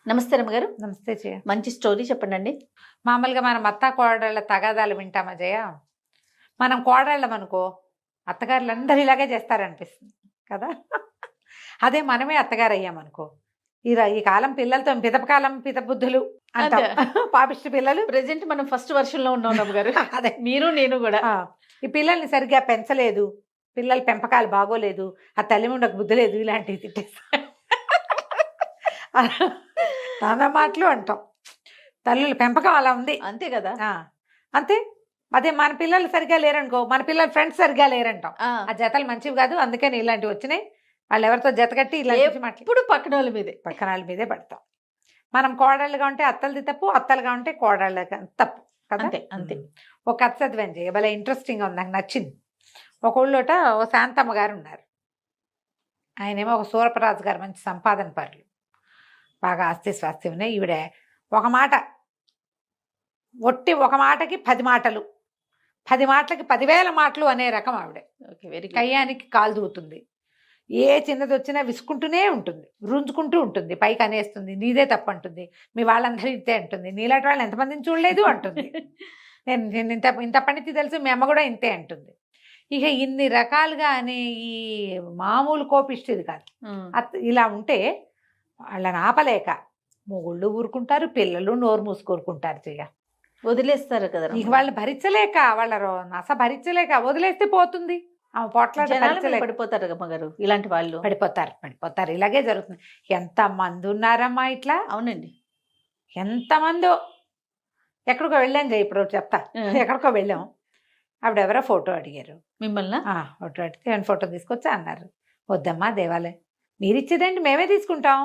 నమస్తే రమ్మగారు. నమస్తే జయ. మంచి స్టోరీ చెప్పండి. మామూలుగా మనం అత్త కోడళ్ళ తగాదాలు వింటామా జయ? మనం కోడళ్ళం అనుకో, అత్తగారులు అందరూ ఇలాగే చేస్తారనిపిస్తుంది కదా. అదే మనమే అత్తగారు అయ్యామనుకో, ఈ కాలం పిల్లలతో పితపకాలం పితబుద్ధులు అంటాం. పాపిష్టి పిల్లలు. ప్రెసెంట్ మనం ఫస్ట్ వర్షన్ లో ఉన్నాం రమ్మగారు. అదే మీరు నేను కూడా. ఈ పిల్లల్ని సరిగ్గా పెంచలేదు, పిల్లల పెంపకాలు బాగోలేదు, ఆ తల్లి ముండకు బుద్ధి లేదు, ఇలాంటివి తిట్టేస్తారు. నానా మాటలు అంటాం. తల్లుల పెంపకం అలా ఉంది, అంతే కదా. అంతే. అదే మన పిల్లలు సరిగ్గా లేరనుకో, మన పిల్లల ఫ్రెండ్స్ సరిగ్గా లేరంటాం. ఆ జతలు మంచివి కాదు, అందుకని ఇలాంటివి వచ్చినాయి. వాళ్ళు ఎవరితో జత కట్టి ఇలాంటి మాటలు ఇప్పుడు పక్కన వాళ్ళ మీదే పడతాం. మనం కోడళ్ళుగా ఉంటే అత్తలది తప్పు, అత్తలుగా ఉంటే కోడళ్ళ తప్పు కదా. అంతే అంతే. ఒక కథ చదివాను జయ, భలే ఇంట్రెస్టింగ్ ఉంది, నాకు నచ్చింది. ఒక ఊళ్ళోట ఓ శాంతమ్మ గారు ఉన్నారు. ఆయనేమో ఒక సూరపరాజు గారు, మంచి సంపాదన పరులు, బాగా ఆస్తి స్వాస్తి ఉన్నాయి. ఈవిడ ఒక మాట, ఒట్టి ఒక మాటకి 10 మాటలు, 10 మాటలకి 10,000 మాటలు అనే రకం ఆవిడ. కయ్యానికి కాలు దూతుంది, ఏ చిన్నది వచ్చినా విసుకుంటూనే ఉంటుంది, రుంజుకుంటూ ఉంటుంది, పైకి అనేస్తుంది, నీదే తప్పు అంటుంది, మీ వాళ్ళందరూ ఇంతే అంటుంది, నీలాంటి వాళ్ళని ఎంతమందిని చూడలేదు అంటుంది, నేను ఇంత పనితి తెలుసు, మీ అమ్మ కూడా ఇంతే అంటుంది. ఇక ఇన్ని రకాలుగా అనే ఈ మామూలు కోపిష్టిది కాదు. ఇలా ఉంటే వాళ్ళని ఆపలేక మొగుళ్ళు ఊరుకుంటారు, పిల్లలు నోరు మూసుకూరుకుంటారు చెయ్య, వదిలేస్తారు కదా. ఇక వాళ్ళు భరించలేక, వాళ్ళ నస భరించలేక వదిలేస్తే పోతుంది. ఆమె పొట్లాట పడిపోతారు అమ్మగారు, ఇలాంటి వాళ్ళు పడిపోతారు. ఇలాగే జరుగుతుంది. ఎంతమంది ఉన్నారమ్మా ఇట్లా. అవునండి, ఎంతమందో. ఎక్కడికో వెళ్ళాం జయ, ఇప్పుడు చెప్తా. ఎక్కడికో వెళ్ళాం, ఆవిడెవరో ఫోటో అడిగారు మిమ్మల్ని. ఫోటో అడిగితే ఫోటో తీసుకొచ్చా అన్నారు. వద్దమ్మా, దేవాలయం మీరు ఇచ్చేదండి మేమే తీసుకుంటాం,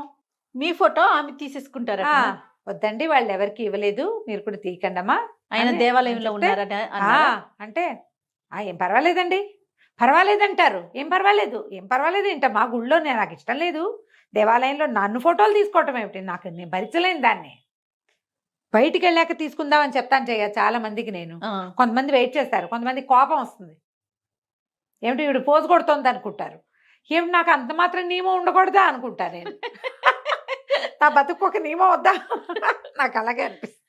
మీ ఫోటో ఆమె తీసేసుకుంటారా? వద్దండి, వాళ్ళు ఎవరికి ఇవ్వలేదు, మీరు కూడా తీయకండమ్మా. ఆయన దేవాలయంలో ఉన్నారని అంటే ఏం పర్వాలేదండి, పర్వాలేదంటారు. ఏం పర్వాలేదు ఏంటమ్మా, గుళ్ళో నాకు ఇష్టం లేదు, దేవాలయంలో నన్ను ఫోటోలు తీసుకోవటం ఏమిటి, నేను భరించలేను దాన్ని, బయటికి వెళ్ళాక తీసుకుందామని చెప్తాను చెయ్య చాలా మందికి నేను. కొంతమంది వెయిట్ చేస్తారు, కొంతమంది కోపం వస్తుంది, ఏమిటి వీడు పోజు కొడుతోంది అనుకుంటారు, ఏమిటి నాకు అంత మాత్రం నియమం ఉండకూడదా అనుకుంటా నేను. నా బతుకు ఒక నియమం వద్దా, నాకు అలాగే అనిపిస్తుంది.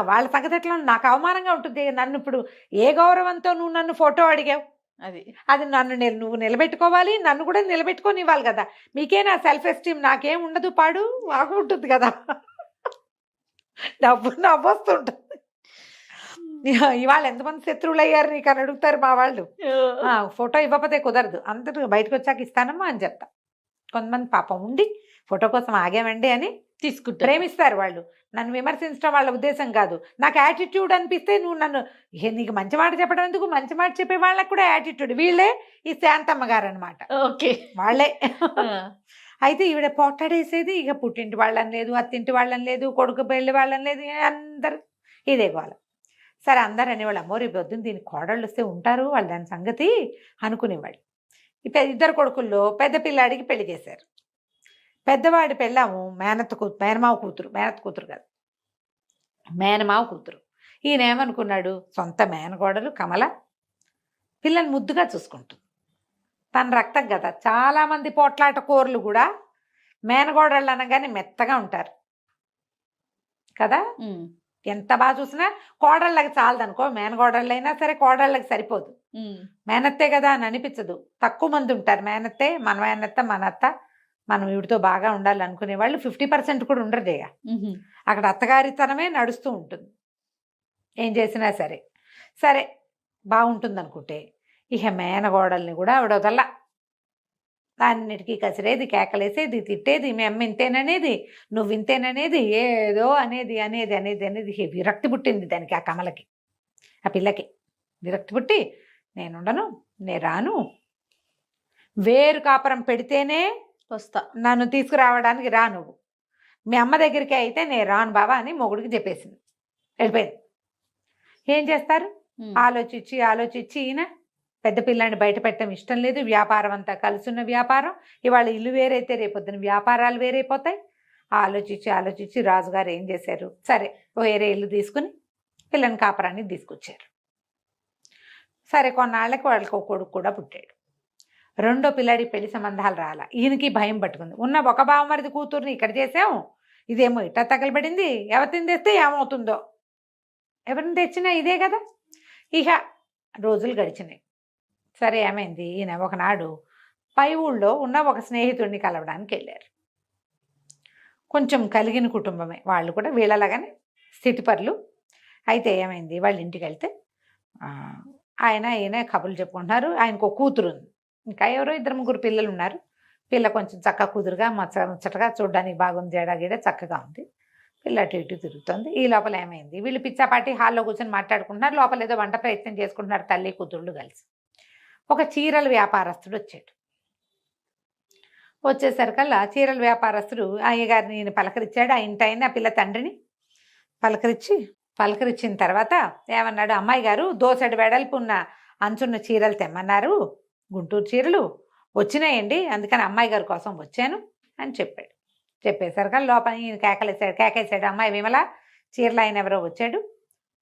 వాళ్ళ సంగతి ఎట్లా, నాకు అవమానంగా ఉంటుంది. నన్ను ఇప్పుడు ఏ గౌరవంతో నువ్వు నన్ను ఫోటో అడిగావు, అది నువ్వు నిలబెట్టుకోవాలి, నన్ను కూడా నిలబెట్టుకొని ఇవ్వాలి కదా. మీకే నా సెల్ఫ్ ఎస్టీమ్, నాకేం ఉండదు, పాడు ఉంటుంది కదా. నవ్వు వస్తుంటుంది. ఇవాళ ఎంతమంది శత్రువులు అయ్యారు నీకు అని అడుగుతారు మా వాళ్ళు. ఫోటో ఇవ్వకపోతే కుదరదు, అందరూ బయటకు వచ్చాక ఇస్తానమ్మా అని చెప్తా. కొంతమంది పాపం ఉండి ఫోటో కోసం ఆగామండి అని తీసుకుంటారు, ప్రేమిస్తారు వాళ్ళు. నన్ను విమర్శించడం వాళ్ళ ఉద్దేశం కాదు, నాకు యాటిట్యూడ్ అనిపిస్తే నువ్వు నన్ను, నీకు మంచి మాట చెప్పడం ఎందుకు, మంచి మాట చెప్పే వాళ్ళకి కూడా యాటిట్యూడ్. వీళ్ళే ఈ శాంతమ్మ గారు అనమాట. ఓకే, వాళ్ళే. అయితే ఈవిడ పోట్లాడేసేది, ఇక పుట్టింటి వాళ్ళని లేదు, అత్తింటి వాళ్ళని లేదు, కొడుకు పెళ్ళి వాళ్ళని లేదు, అందరు ఇదే గోల. సరే అందరు అనేవాళ్ళు, అమ్మో రేపు పొద్దున్న దీనికి కోడళ్ళు వస్తే ఉంటారు వాళ్ళు దాని సంగతి అనుకునేవాళ్ళు. ఇద్దరు కొడుకుల్లో పెద్ద పిల్లాడికి పెళ్లి చేశారు. పెద్దవాడి పెళ్ళాము మేనమావ కూతురు కాదు, మేనమావ కూతురు. ఈయన ఏమనుకున్నాడు, సొంత మేనగోడలు కమల పిల్లని ముద్దుగా చూసుకుంటుంది, తన రక్తం కదా. చాలామంది పోట్లాట కోర్లు కూడా మేనగోడళ్ళు అనగానే మెత్తగా ఉంటారు కదా. ఎంత బాగా చూసినా కోడళ్ళకి చాలదనుకో, మేనగోడళ్ళైనా సరే కోడళ్ళకి సరిపోదు, మేనత్తే కదా అని అనిపించదు. తక్కువ మంది ఉంటారు మేనత్తే, మన మేనత్త, మన అత్త, మనం వీడితో బాగా ఉండాలి అనుకునే వాళ్ళు 50% కూడా ఉండరు జయ. అక్కడ అత్తగారితనమే నడుస్తూ ఉంటుంది ఏం చేసినా సరే. సరే బాగుంటుంది అనుకుంటే ఇక మేనగోడల్ని కూడా ఆవిడ వదల, అన్నిటికీ కసిరేది, కేకలేసేది, తిట్టేది, మీ అమ్మ ఇంతేననేది, నువ్వు ఇంతేననేది, ఏదో అనేది అనేది అనేది అనేది విరక్తి పుట్టింది దానికి, ఆ కమలకి, ఆ పిల్లకి విరక్తి పుట్టి, నేనుండను, నేను రాను, వేరు కాపురం పెడితేనే వస్తా, నన్ను తీసుకురావడానికి రా, నువ్వు మీ అమ్మ దగ్గరికి అయితే నేను రాను బాబా అని మొగుడికి చెప్పేసింది, వెళ్ళిపోయింది. ఏం చేస్తారు, ఆలోచించి ఈయన పెద్ద పిల్లాన్ని బయట పెట్టడం ఇష్టం లేదు, వ్యాపారం అంతా కలుసున్న వ్యాపారం, ఇవాళ ఇల్లు వేరైతే రేపొద్దున వ్యాపారాలు వేరైపోతాయి. ఆలోచించి రాజుగారు ఏం చేశారు, సరే వేరే ఇల్లు తీసుకుని పిల్లని కాపురానికి తీసుకొచ్చారు. సరే కొన్నాళ్ళకి వాళ్ళకి ఒక కొడుకు కూడా పుట్టాడు. రెండో పిల్లాడి పెళ్లి సంబంధాలు రాల. ఈయనకి భయం పట్టుకుంది. ఉన్న ఒక బావమరిది కూతుర్ని ఇక్కడ చేసాం, ఇదేమో ఇట్లా తగలబడింది, ఎవరిని తెస్తే ఏమవుతుందో, ఎవరిని తెచ్చినా ఇదే కదా. ఇక రోజులు గడిచినాయి. సరే ఏమైంది, ఈయన ఒకనాడు పై ఊళ్ళో ఉన్న ఒక స్నేహితుడిని కలవడానికి వెళ్ళారు. కొంచెం కలిగిన కుటుంబమే వాళ్ళు కూడా, వీళ్ళలాగానే స్థితిపరులు. అయితే ఏమైంది, వాళ్ళ ఇంటికి వెళ్తే ఈయన కబుర్లు చెప్పుకుంటున్నారు. ఆయనకు ఒక కూతురు ఉంది, ఇంకా ఎవరో 2-3 పిల్లలు ఉన్నారు. పిల్ల కొంచెం చక్కగా కుదురుగా ముచ్చటగా చూడడానికి బాగుంది, జడగిడ చక్కగా ఉంది. పిల్ల అటు ఇటు తిరుగుతుంది. ఈ లోపల ఏమైంది, వీళ్ళు పిచ్చాపాటి హాల్లో కూర్చొని మాట్లాడుకుంటున్నారు. లోపల ఏదో వంట ప్రయత్నం చేసుకుంటున్నారు తల్లి కూతుళ్ళు కలిసి. ఒక చీరల వ్యాపారస్తుడు వచ్చాడు. వచ్చేసరికల్లా చీరల వ్యాపారస్తుడు అయ్యగారిని ఈయన పలకరించాడు. ఆ ఇంటి ఆయన పిల్ల తండ్రిని పలకరించిన తర్వాత ఏమన్నాడు, అమ్మాయి గారు దోసెడు వెడల్పు ఉన్న అంచున్న చీరలు తెమ్మన్నారు, గుంటూరు చీరలు వచ్చినాయండి, అందుకని అమ్మాయి గారి కోసం వచ్చాను అని చెప్పాడు. చెప్పేసరికి లోపల ఈయన కేకేశాడు, అమ్మాయి విమల, చీరలు ఆయన ఎవరో వచ్చాడు,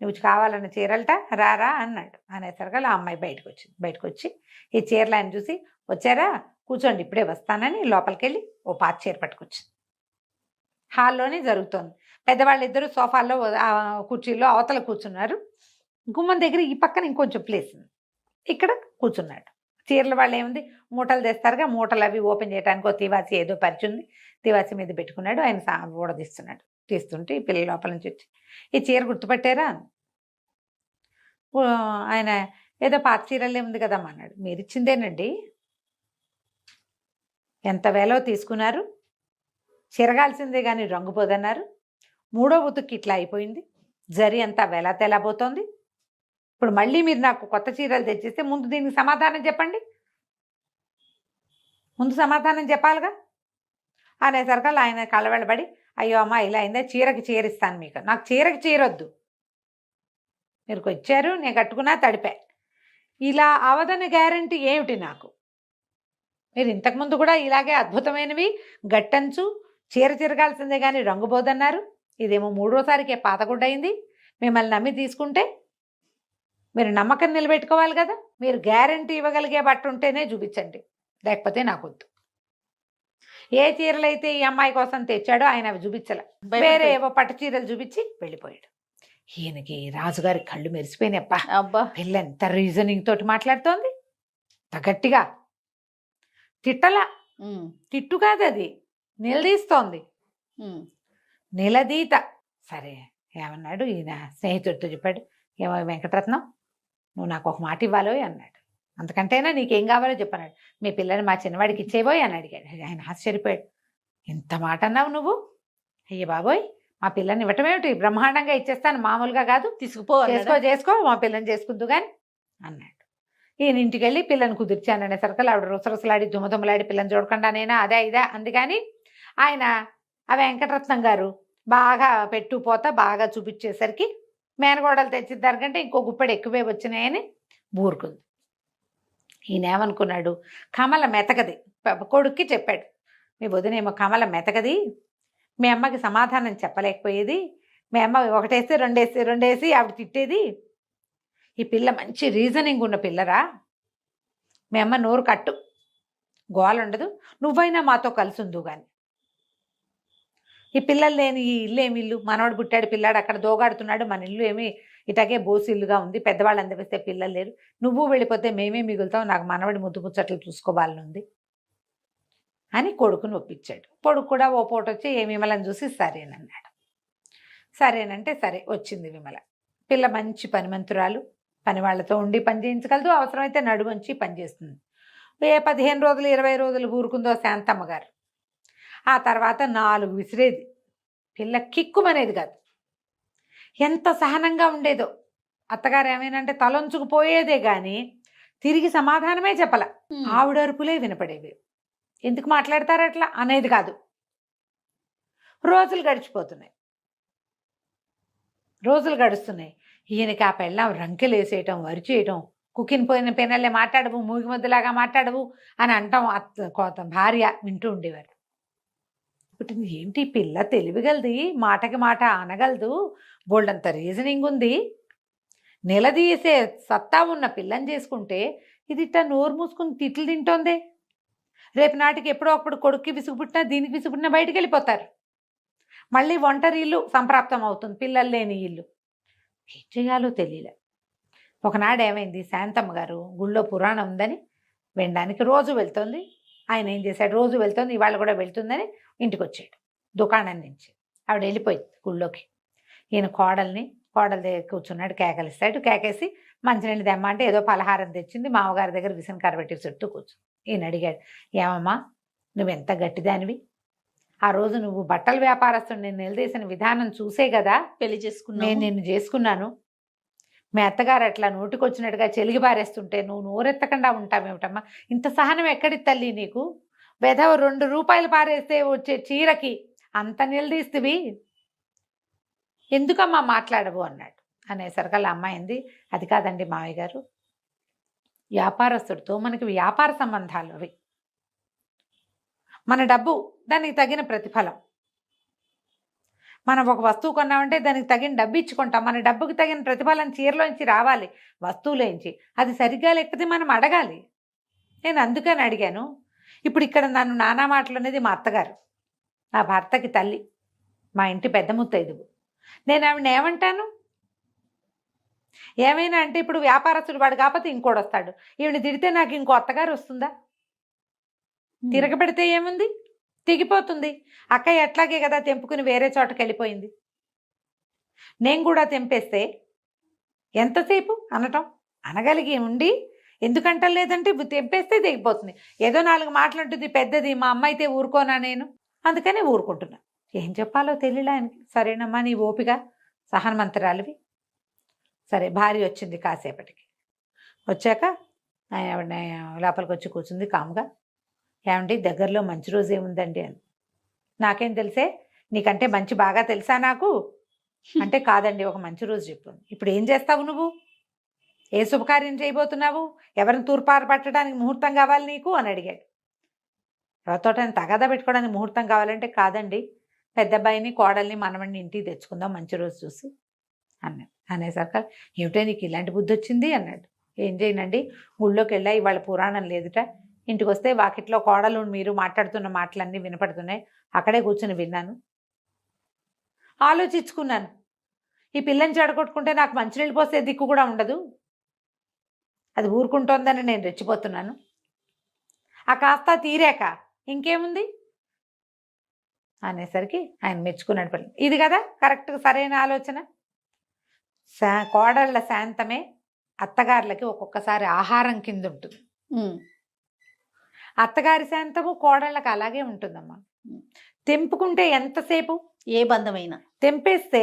నువ్వు కావాలన్న చీరలట, రారా అన్నాడు. అనేసరికి ఆ అమ్మాయి బయటకు వచ్చి ఈ చీరలు ఆయన చూసి, వచ్చారా కూర్చోండి ఇప్పుడే వస్తానని లోపలికి వెళ్ళి ఓ పాత చీర పట్టుకొచ్చింది. హాల్లోనే జరుగుతోంది. పెద్దవాళ్ళు ఇద్దరు సోఫాల్లో కుర్చీల్లో అవతల కూర్చున్నారు. గుమ్మం దగ్గర ఈ పక్కన ఇంకొంచెం ప్లేస్ ఉంది, ఇక్కడ కూర్చున్నాడు. చీరల వాళ్ళు ఏముంది, మూటలు తెస్తారుగా, మూటలు అవి ఓపెన్ చేయడానికి ఒక తివాసి ఏదో పరిచింది, తివాసి మీద పెట్టుకున్నాడు. ఆయన ఊడదీస్తున్నాడు. తీస్తుంటే ఈ పిల్లల లోపల నుంచి వచ్చి, ఈ చీర గుర్తుపట్టారా? ఆయన ఏదో పాత చీరలే ఉంది కదమ్మా అన్నాడు. మీరు ఇచ్చిందేనండి, ఎంత వేలో తీసుకున్నారు, చిరగాల్సిందే కానీ రంగుపోదన్నారు, 3వ ఉతుక్కి ఇట్లా అయిపోయింది, జరి అంతా వెలా తెల్లబోతోంది, ఇప్పుడు మళ్ళీ మీరు నాకు కొత్త చీరలు తెచ్చిస్తే ముందు దీనికి సమాధానం చెప్పండి, ముందు సమాధానం చెప్పాలిగా అనేసరికి ఆయన కళ్ళబెళ్ళబడి, అయ్యో అమ్మ ఇలా అయిందా, చీరకి చీరిస్తాను మీకు, నాకు చీరకి చీరొద్దు, మీరు వచ్చారు నేను కట్టుకున్నా తడిపా, ఇలా అవదని గ్యారంటీ ఏమిటి నాకు, మీరు ఇంతకుముందు కూడా ఇలాగే అద్భుతమైనవి గట్టంచు చీర తిరగాల్సిందే కానీ రంగుపోదన్నారు, ఇదేమో 3వసారికే పాతగుడ్డయింది, మిమ్మల్ని నమ్మి తీసుకుంటే మీరు నమ్మకం నిలబెట్టుకోవాలి కదా, మీరు గ్యారంటీ ఇవ్వగలిగే బట్ట ఉంటేనే చూపించండి, లేకపోతే నాకొద్దు. ఏ చీరలైతే ఈ అమ్మాయి కోసం తెచ్చాడో ఆయన అవి చూపించలే, వేరే ఏవో పట్టు చీరలు చూపించి వెళ్ళిపోయాడు. ఈయనకి రాజుగారి కళ్ళు మెరిసిపోయినప్ప, అబ్బా పిల్ల ఎంత రీజనింగ్ తోటి మాట్లాడుతోంది, గట్టిగా తిట్టలా, తిట్టు కాదు అది, నిలదీస్తోంది, నిలదీత. సరే ఏమన్నాడు ఈయన స్నేహితుడితో చెప్పాడు, ఏమో వెంకటరత్నం నువ్వు నాకు ఒక మాట ఇవ్వాలోయ్ అన్నాడు. అంతకంటేనా నీకేం కావాలో చెప్పన్నాడు. మీ పిల్లని మా చిన్నవాడికి ఇచ్చేబోయ్ అని అడిగాడు. ఆయన ఆశ్చర్యపోయాడు, ఇంత మాట అన్నావు నువ్వు, అయ్య బాబోయ్ మా పిల్లని ఇవ్వటం ఏమిటి, బ్రహ్మాండంగా ఇచ్చేస్తాను, మామూలుగా కాదు, చేసుకో మా పిల్లని చేసుకుందు కానీ అన్నాడు. ఈయన ఇంటికి వెళ్ళి పిల్లని కుదిర్చాననే సరుకులు ఆవిడ రుసరుసలాడి దుమ్మదుమ్మలాడి పిల్లని చూడకుండా నేనా అదే ఇదా అందుకని ఆయన ఆ వెంకటరత్నం గారు బాగా పెట్టుపోతా బాగా చూపించేసరికి మేనగోడలు తెచ్చిద్దానికంటే ఇంకో గుప్పెడు ఎక్కువే వచ్చినాయని ఊరుకుంది. ఈయన ఏమనుకున్నాడు, కమల మెతకది, కొడుక్కి చెప్పాడు, మీ వదినేమో కమల మెతకది, మీ అమ్మకి సమాధానం చెప్పలేకపోయేది, మీ అమ్మ ఒకటేసి రెండేసి ఆవిడ తిట్టేది, ఈ పిల్ల మంచి రీజనింగ్ ఉన్న పిల్లరా, మీ అమ్మ నోరు కట్టు, గోలుండదు, నువ్వైనా మాతో కలిసి ఉందు కానీ, ఈ పిల్లలు లేని ఈ ఇల్లు ఏమి ఇల్లు, మనవాడు పుట్టాడు పిల్లాడు అక్కడ దోగాడుతున్నాడు, మన ఇల్లు ఏమి ఇటాకే బోసి ఇల్లుగా ఉంది, పెద్దవాళ్ళు అందరిస్తే పిల్లలు లేరు, నువ్వు వెళ్ళిపోతే మేమే మిగులుతాం, నాకు మనవాడి ముద్దు ముచ్చట్లు చూసుకోవాలని ఉంది అని కొడుకుని ఒప్పించాడు. కొడుకు కూడా ఓ పూట వచ్చి ఏ విమలని చూసి సరేనన్నాడు. సరేనంటే సరే వచ్చింది విమల. పిల్ల మంచి పనిమంతురాలు, పని వాళ్ళతో ఉండి పని చేయించగలదు, అవసరమైతే నడుమంచి పని చేస్తుంది. 15 రోజులు 20 రోజులు ఊరుకుందో శాంతమ్మ గారు. ఆ తర్వాత 4 విసిరేది, పిల్ల కిక్కుమనేది కాదు, ఎంత సహనంగా ఉండేదో. అత్తగారు ఏమైనంటే తలొంచుకుపోయేదే కానీ తిరిగి సమాధానమే చెప్పల, ఆవిడ అరుపులే వినపడేవి, ఎందుకు మాట్లాడతారు అట్లా అనేది కాదు. రోజులు గడుస్తున్నాయి. ఈయనకి ఆ పెళ్ళం రంకెలు వేసేయటం, వరిచేయటం, కుక్కిని పోయిన పెనల్లే మాట్లాడవు, మూగి ముద్దలాగా మాట్లాడవు అని అంటాం భార్య వింటూ ఉండేవారు. ఇప్పుడు ఏంటి పిల్ల తెలివిగలది, మాటకి మాట అనగలదు, బోల్డంత రీజనింగ్ ఉంది, నిలదీసే సత్తా ఉన్న పిల్లని చేసుకుంటే ఇది ఇట్టా నోరు మూసుకుని తిట్లు తింటోందే, రేపు నాటికి ఎప్పుడో అప్పుడు కొడుక్కి విసుగు పుట్టినా దీనికి విసుగు పుట్టినా బయటికి వెళ్ళిపోతారు. మళ్ళీ ఒంటరి ఇల్లు సంప్రాప్తం అవుతుంది, పిల్లలు లేని ఇల్లు. ఏం చేయాలో తెలియలే. ఒకనాడు ఏమైంది, శాంతమ్మ గారు గుళ్ళో పురాణం ఉందని వినడానికి రోజు వెళ్తుంది. ఆయన ఏం చేశాడు, రోజు వెళ్తుంది, ఇవాళ కూడా వెళ్తుందని ఇంటికి వచ్చాడు దుకాణం నుంచి. ఆవిడ వెళ్ళిపోయింది గుళ్ళోకి. ఈయన కోడల దగ్గర కూర్చున్నాడు, కేకలిస్తాడు. కేకేసి మంచినీళ్ళు తెమ్మ అంటే ఏదో పలహారం తెచ్చింది. మామగారి దగ్గర విసనకర్ర పెట్టి చుట్టూ కూర్చుంది. ఈయన అడిగాడు, ఏమమ్మా నువ్వెంత గట్టిదానివి, ఆ రోజు నువ్వు బట్టల వ్యాపారస్తుడు నేను నిలదీసిన విధానం చూసే కదా పెళ్లి చేసుకున్నా నేను నిన్ను చేసుకున్నాను. మీ అత్తగారు అట్లా నోటికొచ్చినట్టుగా చెలిగి పారేస్తుంటే నువ్వు నోరెత్తకుండా ఉంటావేమిటమ్మా, ఇంత సహనం ఎక్కడి తల్లి నీకు, వెధవ 2 రూపాయలు పారేస్తే వచ్చే చీరకి అంత నిలదీస్తువి, ఎందుకమ్మా మాట్లాడవు అన్నాడు. అనేసరికల్లా అమ్మాయింది, అది కాదండి మావయ్య గారు, వ్యాపారస్తుడితో మనకి వ్యాపార సంబంధాలు అవి, మన డబ్బు దానికి తగిన ప్రతిఫలం. మనం ఒక వస్తువు కొన్నామంటే దానికి తగిన డబ్బు ఇచ్చుకుంటాం, మన డబ్బుకి తగిన ప్రతిఫలం చీరలోంచి రావాలి, వస్తువులోంచి. అది సరిగ్గా లేకపోతే మనం అడగాలి. నేను అందుకని అడిగాను. ఇప్పుడు ఇక్కడ నన్ను నానా మాటలు అనేది మా అత్తగారు, నా భర్తకి తల్లి, మా ఇంటి పెద్ద ముత్తైదువు. నేను ఆవిడని ఏమంటాను? ఏమైనా అంటే ఇప్పుడు వ్యాపారస్తుడు వాడు కాకపోతే ఇంకోటి వస్తాడు, ఈవిని తిడితే నాకు ఇంకో అత్తగారు వస్తుందా? తిరగబెడితే ఏముంది, తెగిపోతుంది. అక్కయ్య ఎట్లాగే కదా తెంపుకుని వేరే చోటకి వెళ్ళిపోయింది. నేను కూడా తెంపేస్తే ఎంతసేపు అనటం, అనగలిగి ఉండి ఎందుకంటలేదంటే తెంపేస్తే తెగిపోతుంది. ఏదో 4 మాటలుంటుంది పెద్దది, మా అమ్మ అయితే ఊరుకోనా నేను, అందుకనే ఊరుకుంటున్నా. ఏం చెప్పాలో తెలియలే ఆయనకి. సరేనమ్మా నీ ఓపిక, సహనమంతరాలివి. సరే భార్య వచ్చింది కాసేపటికి. వచ్చాక ఆవిడ లోపలికి వచ్చి కూర్చుంది కాముగా. ఏమండి దగ్గరలో మంచి రోజు ఏముందండి అని. నాకేం తెలిసే, నీకంటే మంచి బాగా తెలుసా నాకు అంటే, కాదండి ఒక మంచి రోజు చెప్పు. ఇప్పుడు ఏం చేస్తావు నువ్వు, ఏ శుభకార్యం చేయబోతున్నావు, ఎవరిని తూర్పార పట్టడానికి ముహూర్తం కావాలి నీకు అని అడిగాడు. ఎవరితోట తగాదా పెట్టుకోవడానికి ముహూర్తం కావాలంటే, కాదండి పెద్దబ్బాయిని కోడల్ని మనవడిని ఇంటికి తెచ్చుకుందాం మంచి రోజు చూసి అన్నాడు. అనేసరికి ఏమిటో నీకు ఇలాంటి బుద్ధి వచ్చింది అన్నాడు. ఏం చేయనండి, గుళ్ళోకి వెళ్ళా, ఇవాళ పురాణం లేదుట, ఇంటికి వస్తే వాకిట్లో కోడలు మీరు మాట్లాడుతున్న మాటలన్నీ వినపడుతున్నాయి, అక్కడే కూర్చుని విన్నాను, ఆలోచించుకున్నాను. ఈ పిల్లని చెడగొట్టుకుంటే నాకు మంచినీళ్ళు పోసే దిక్కు కూడా ఉండదు, అది ఊరుకుంటోందని నేను రెచ్చిపోతున్నాను. ఆ కాస్త తీరాక ఇంకేముంది అనేసరికి ఆయన మెచ్చుకున్నాడు. పని ఇది కదా కరెక్ట్గా సరైన ఆలోచన. కోడళ్ళ శాంతమే అత్తగారులకి ఒక్కొక్కసారి ఆహారం కింద ఉంటుంది. అత్తగారి శాంతము కోడళ్ళకి అలాగే ఉంటుందమ్మా. తెంపుకుంటే ఎంతసేపు, ఏ బంధమైనా తెంపేస్తే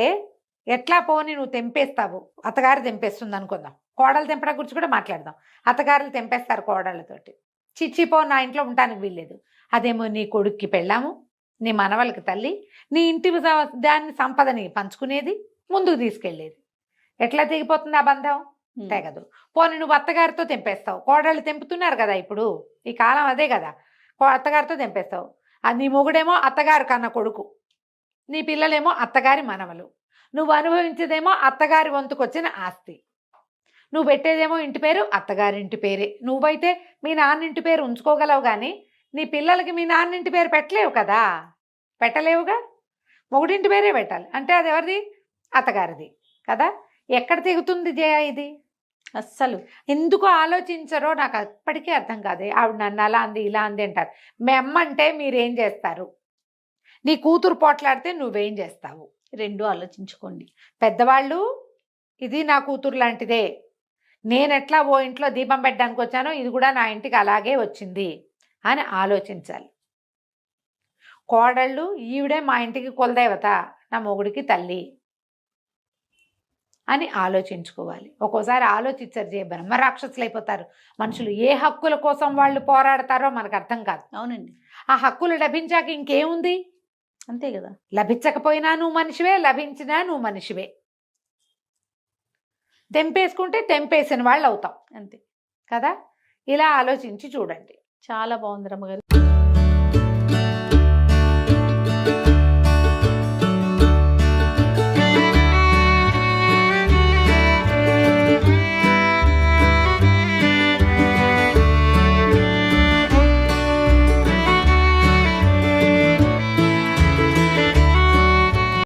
ఎట్లా పోని నువ్వు తెంపేస్తావు, అత్తగారు తెంపేస్తుంది అనుకుందాం, కోడలు తెంపడం గురించి కూడా మాట్లాడదాం. అత్తగారులు తెంపేస్తారు కోడళ్ళతోటి, చిచ్చిపో నా ఇంట్లో ఉండటానికి వీల్లేదు. అదేమో నీ కొడుక్కి పెళ్ళాము, నీ మనవలకి తల్లి, నీ ఇంటి దాన్ని సంపదని పంచుకునేది, ముందుకు తీసుకెళ్ళేది. ఎట్లా తెగిపోతుంది ఆ బంధం, తెగదు. పోనీ నువ్వు అత్తగారితో తెంపేస్తావు, కోడళ్ళు తెంపుతున్నారు కదా ఇప్పుడు ఈ కాలం అదే కదా, అత్తగారితో తెంపేస్తావు. అది నీ మొగుడేమో అత్తగారు కన్న కొడుకు, నీ పిల్లలేమో అత్తగారి మనవలు, నువ్వు అనుభవించేదేమో అత్తగారి వంతుకొచ్చిన ఆస్తి, నువ్వు పెట్టేదేమో ఇంటి పేరు అత్తగారింటి పేరే. నువ్వైతే మీ నాన్నింటి పేరు ఉంచుకోగలవు కానీ నీ పిల్లలకి మీ నాన్నింటి పేరు పెట్టలేవు కదా, పెట్టలేవుగా, మొగుడింటి పేరే పెట్టాలి. అంటే అది ఎవరిది, అత్తగారిది కదా. ఎక్కడ తెగుతుంది జయ ఇది, అస్సలు ఎందుకు ఆలోచించరో నాకు అప్పటికీ అర్థం కాదు. ఆవిడ నన్ను అలా అంది ఇలా అంది అంటారు. మీ అమ్మ అంటే మీరేం చేస్తారు, నీ కూతురు పోట్లాడితే నువ్వేం చేస్తావు, 2 ఆలోచించుకోండి. పెద్దవాళ్ళు ఇది నా కూతురు లాంటిదే, నేను ఎట్లా ఓ ఇంట్లో దీపం పెట్టడానికి వచ్చానో ఇది కూడా నా ఇంటికి అలాగే వచ్చింది అని ఆలోచించాలి. కోడళ్ళు ఈవిడే మా ఇంటికి కులదేవత, నా మొగుడికి తల్లి అని ఆలోచించుకోవాలి. ఒక్కోసారి ఆలోచించరు, బ్రహ్మ రాక్షసులు అయిపోతారు మనుషులు. ఏ హక్కుల కోసం వాళ్ళు పోరాడతారో మనకు అర్థం కాదు. అవునండి, ఆ హక్కులు లభించాక ఇంకేముంది, అంతే కదా. లభించకపోయినా నువ్వు మనిషివే, లభించినా నువ్వు మనిషివే. తెంపేసుకుంటే తెంపేసిన వాళ్ళు అవుతాం అంతే కదా. ఇలా ఆలోచించి చూడండి. చాలా బాగుంది రమ్మగారు.